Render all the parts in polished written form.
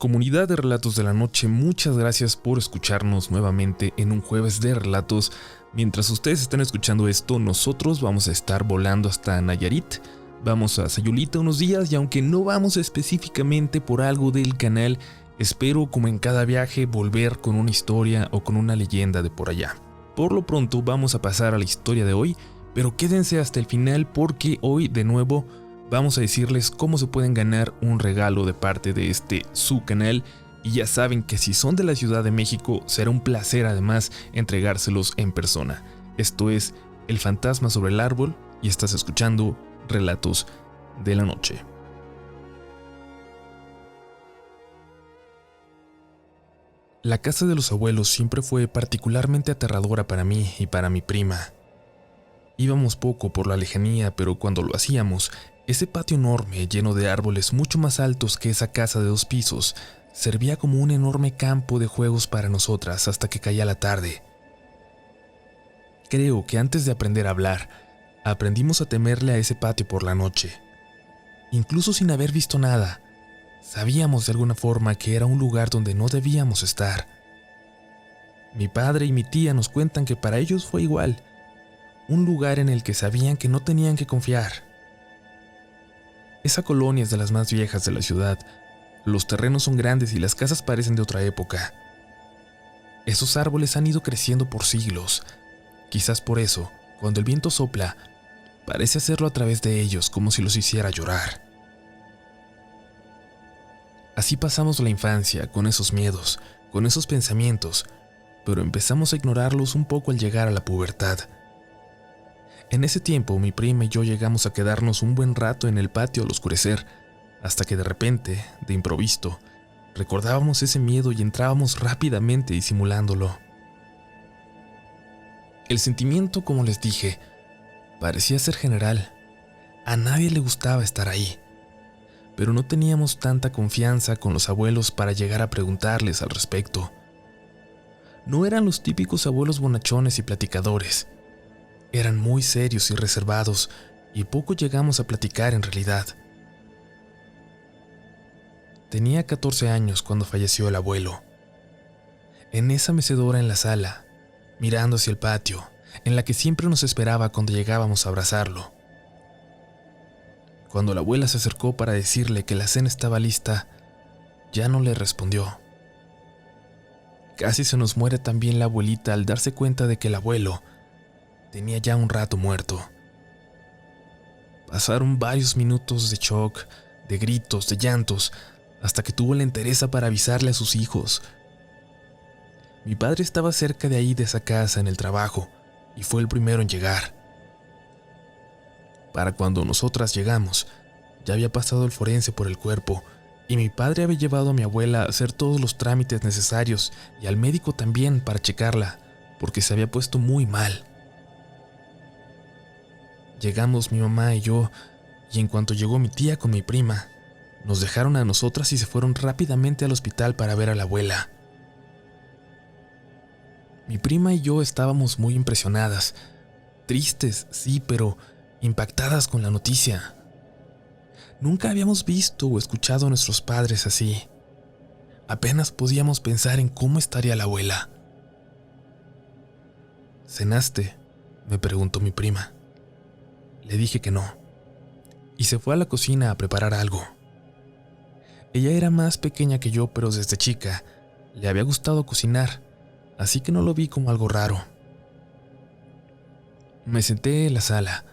Comunidad de Relatos de la Noche, muchas gracias por escucharnos nuevamente en un jueves de relatos. Mientras ustedes están escuchando esto, nosotros vamos a estar volando hasta Nayarit. Vamos a Sayulita unos días y aunque no vamos específicamente por algo del canal, espero como en cada viaje volver con una historia o con una leyenda de por allá. Por lo pronto vamos a pasar a la historia de hoy, pero quédense hasta el final porque hoy de nuevo vamos a decirles cómo se pueden ganar un regalo de parte de su canal. Y ya saben que si son de la Ciudad de México, será un placer además entregárselos en persona. Esto es El Fantasma sobre el Árbol y estás escuchando Relatos de la Noche. La casa de los abuelos siempre fue particularmente aterradora para mí y para mi prima. Íbamos poco por la lejanía, pero cuando lo hacíamos, ese patio enorme lleno de árboles mucho más altos que esa casa de 2 pisos servía como un enorme campo de juegos para nosotras hasta que caía la tarde. Creo que antes de aprender a hablar, aprendimos a temerle a ese patio por la noche. Incluso sin haber visto nada, sabíamos de alguna forma que era un lugar donde no debíamos estar. Mi padre y mi tía nos cuentan que para ellos fue igual, un lugar en el que sabían que no tenían que confiar. Esa colonia es de las más viejas de la ciudad. Los terrenos son grandes y las casas parecen de otra época. Esos árboles han ido creciendo por siglos. Quizás por eso, cuando el viento sopla, parece hacerlo a través de ellos como si los hiciera llorar. Así pasamos la infancia, con esos miedos, con esos pensamientos, pero empezamos a ignorarlos un poco al llegar a la pubertad. En ese tiempo, mi prima y yo llegamos a quedarnos un buen rato en el patio al oscurecer, hasta que de repente, de improviso, recordábamos ese miedo y entrábamos rápidamente disimulándolo. El sentimiento, como les dije, parecía ser general. A nadie le gustaba estar ahí, pero no teníamos tanta confianza con los abuelos para llegar a preguntarles al respecto. No eran los típicos abuelos bonachones y platicadores. Eran muy serios y reservados, y poco llegamos a platicar en realidad. Tenía 14 años cuando falleció el abuelo. En esa mecedora en la sala, mirando hacia el patio, en la que siempre nos esperaba cuando llegábamos a abrazarlo. Cuando la abuela se acercó para decirle que la cena estaba lista, ya no le respondió. Casi se nos muere también la abuelita al darse cuenta de que el abuelo tenía ya un rato muerto. Pasaron varios minutos de shock, de gritos, de llantos, hasta que tuvo la entereza para avisarle a sus hijos. Mi padre estaba cerca de ahí de esa casa en el trabajo, y fue el primero en llegar. Para cuando nosotras llegamos, ya había pasado el forense por el cuerpo, y mi padre había llevado a mi abuela a hacer todos los trámites necesarios, y al médico también para checarla, porque se había puesto muy mal. Llegamos mi mamá y yo, y en cuanto llegó mi tía con mi prima, nos dejaron a nosotras y se fueron rápidamente al hospital para ver a la abuela. Mi prima y yo estábamos muy impresionadas, tristes, sí, pero impactadas con la noticia. Nunca habíamos visto o escuchado a nuestros padres así. Apenas podíamos pensar en cómo estaría la abuela. ¿Cenaste?, me preguntó mi prima. Le dije que no, y se fue a la cocina a preparar algo. Ella era más pequeña que yo, pero desde chica le había gustado cocinar, así que no lo vi como algo raro. Me senté en la sala.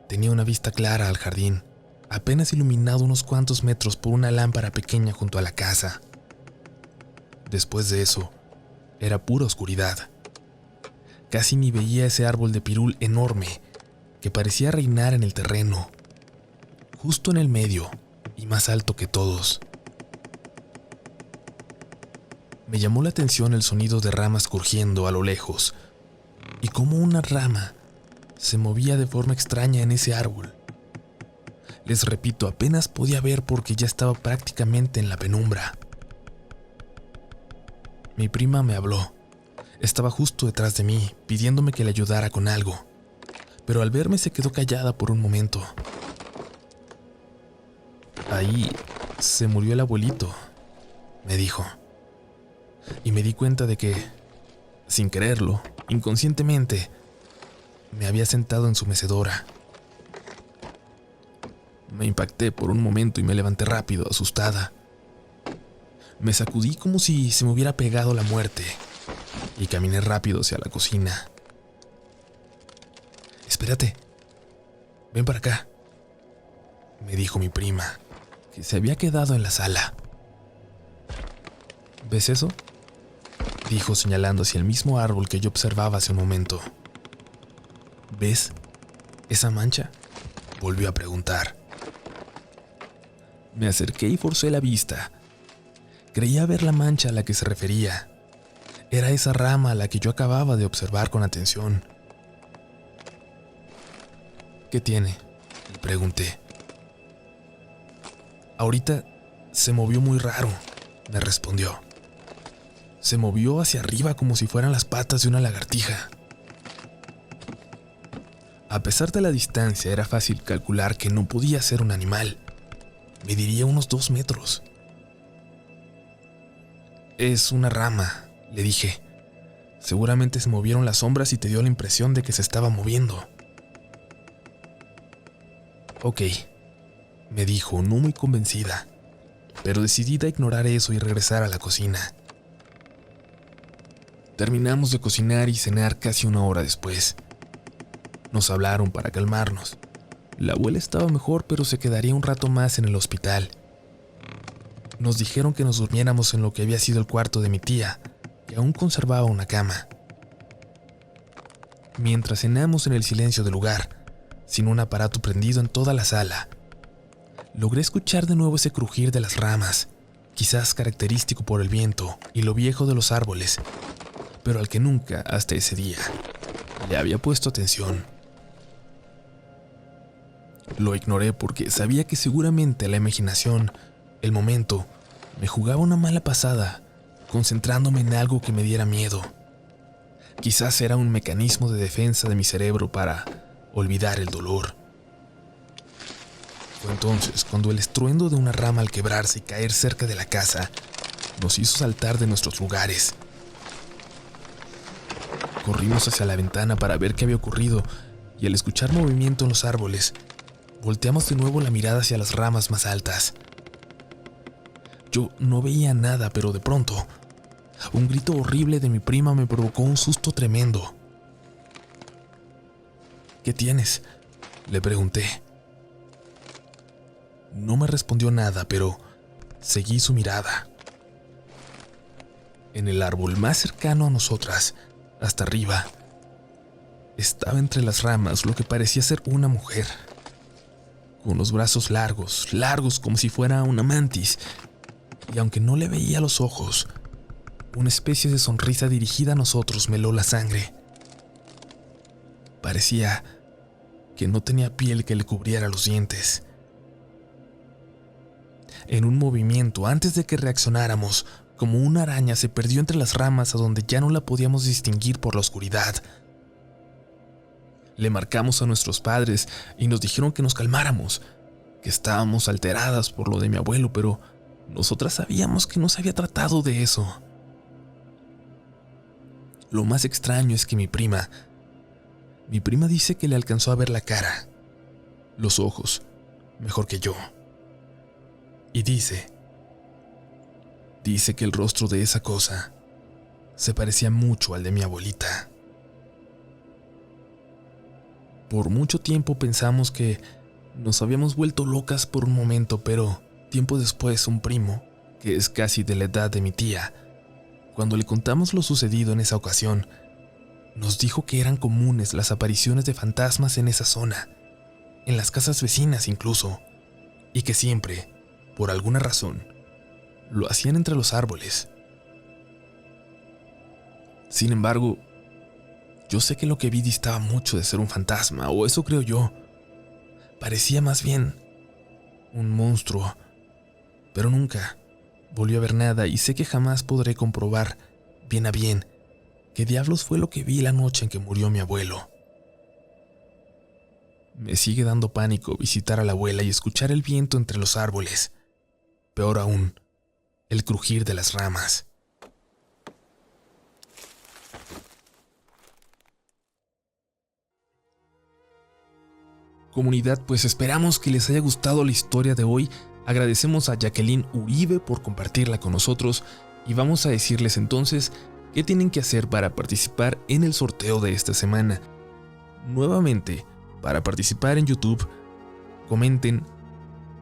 Tenía una vista clara al jardín, apenas iluminado unos cuantos metros por una lámpara pequeña junto a la casa. Después de eso, era pura oscuridad. Casi ni veía ese árbol de pirul enorme que parecía reinar en el terreno, justo en el medio y más alto que todos. Me llamó la atención el sonido de ramas crujiendo a lo lejos y cómo una rama se movía de forma extraña en ese árbol. Les repito, apenas podía ver porque ya estaba prácticamente en la penumbra. Mi prima me habló. Estaba justo detrás de mí, pidiéndome que le ayudara con algo, pero al verme se quedó callada por un momento. Ahí se murió el abuelito, me dijo. Y me di cuenta de que, sin quererlo, inconscientemente, me había sentado en su mecedora. Me impacté por un momento y me levanté rápido, asustada. Me sacudí como si se me hubiera pegado la muerte y caminé rápido hacia la cocina. «Espérate, ven para acá», me dijo mi prima, que se había quedado en la sala. «¿Ves eso?», dijo señalando hacia el mismo árbol que yo observaba hace un momento. «¿Ves esa mancha?», volvió a preguntar. Me acerqué y forcé la vista. Creía ver la mancha a la que se refería. Era esa rama a la que yo acababa de observar con atención. «¿Qué tiene?», le pregunté. «Ahorita se movió muy raro», me respondió. Se movió hacia arriba como si fueran las patas de una lagartija. A pesar de la distancia, era fácil calcular que no podía ser un animal. Mediría unos 2 metros. «Es una rama», le dije. «Seguramente se movieron las sombras y te dio la impresión de que se estaba moviendo». «Ok», me dijo, no muy convencida, pero decidida a ignorar eso y regresar a la cocina. Terminamos de cocinar y cenar casi 1 hora después. Nos hablaron para calmarnos. La abuela estaba mejor, pero se quedaría un rato más en el hospital. Nos dijeron que nos durmiéramos en lo que había sido el cuarto de mi tía, que aún conservaba una cama. Mientras cenamos en el silencio del lugar, sin un aparato prendido en toda la sala, logré escuchar de nuevo ese crujir de las ramas, quizás característico por el viento y lo viejo de los árboles, pero al que nunca, hasta ese día, le había puesto atención. Lo ignoré porque sabía que seguramente la imaginación, el momento, me jugaba una mala pasada, concentrándome en algo que me diera miedo. Quizás era un mecanismo de defensa de mi cerebro para olvidar el dolor. Fue entonces cuando el estruendo de una rama al quebrarse y caer cerca de la casa nos hizo saltar de nuestros lugares. Corrimos hacia la ventana para ver qué había ocurrido y al escuchar movimiento en los árboles, volteamos de nuevo la mirada hacia las ramas más altas. Yo no veía nada, pero de pronto, un grito horrible de mi prima me provocó un susto tremendo. «¿Qué tienes?», le pregunté. No me respondió nada, pero seguí su mirada. En el árbol más cercano a nosotras, hasta arriba, estaba entre las ramas lo que parecía ser una mujer, con los brazos largos, largos como si fuera una mantis, y aunque no le veía los ojos, una especie de sonrisa dirigida a nosotros me heló la sangre. Parecía que no tenía piel que le cubriera los dientes. En un movimiento, antes de que reaccionáramos, como una araña se perdió entre las ramas a donde ya no la podíamos distinguir por la oscuridad. Le marcamos a nuestros padres y nos dijeron que nos calmáramos, que estábamos alteradas por lo de mi abuelo, pero nosotras sabíamos que no se había tratado de eso. Lo más extraño es que mi prima dice que le alcanzó a ver la cara, los ojos, mejor que yo. Y dice que el rostro de esa cosa se parecía mucho al de mi abuelita. Por mucho tiempo pensamos que nos habíamos vuelto locas por un momento, pero tiempo después un primo, que es casi de la edad de mi tía, cuando le contamos lo sucedido en esa ocasión, nos dijo que eran comunes las apariciones de fantasmas en esa zona, en las casas vecinas incluso, y que siempre, por alguna razón, lo hacían entre los árboles. Sin embargo, yo sé que lo que vi distaba mucho de ser un fantasma, o eso creo yo. Parecía más bien un monstruo, pero nunca volví a ver nada y sé que jamás podré comprobar bien a bien qué diablos fue lo que vi la noche en que murió mi abuelo. Me sigue dando pánico visitar a la abuela y escuchar el viento entre los árboles. Peor aún, el crujir de las ramas. Comunidad, pues esperamos que les haya gustado la historia de hoy. Agradecemos a Jacqueline Uribe por compartirla con nosotros y vamos a decirles entonces qué tienen que hacer para participar en el sorteo de esta semana. Nuevamente, para participar en YouTube, comenten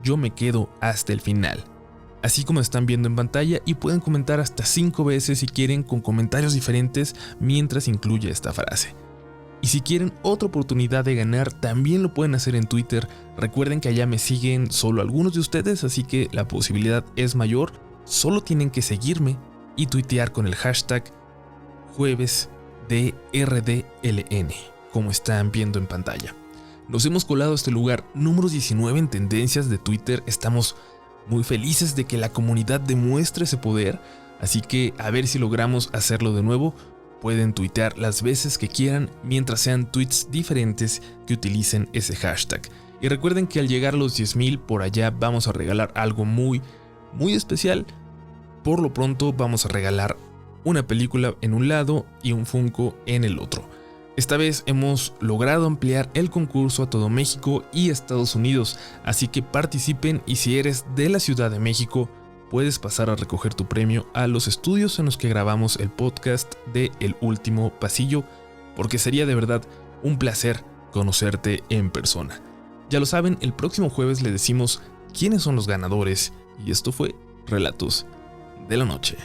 "Yo me quedo hasta el final", así como están viendo en pantalla, y pueden comentar hasta 5 veces si quieren, con comentarios diferentes mientras incluye esta frase. Y si quieren otra oportunidad de ganar, también lo pueden hacer en Twitter. Recuerden que allá me siguen solo algunos de ustedes, así que la posibilidad es mayor. Solo tienen que seguirme y tuitear con el hashtag juevesdrdln, como están viendo en pantalla. Nos hemos colado a este lugar número 19 en tendencias de Twitter. Estamos muy felices de que la comunidad demuestre ese poder, así que a ver si logramos hacerlo de nuevo. Pueden tuitear las veces que quieran mientras sean tweets diferentes que utilicen ese hashtag. Y recuerden que al llegar a los 10,000 por allá vamos a regalar algo muy especial. Por lo pronto vamos a regalar una película en un lado y un Funko en el otro. Esta vez hemos logrado ampliar el concurso a todo México y Estados Unidos, así que participen, y si eres de la Ciudad de México, puedes pasar a recoger tu premio a los estudios en los que grabamos el podcast de El Último Pasillo, porque sería de verdad un placer conocerte en persona. Ya lo saben, el próximo jueves le decimos quiénes son los ganadores, y esto fue Relatos de la Noche.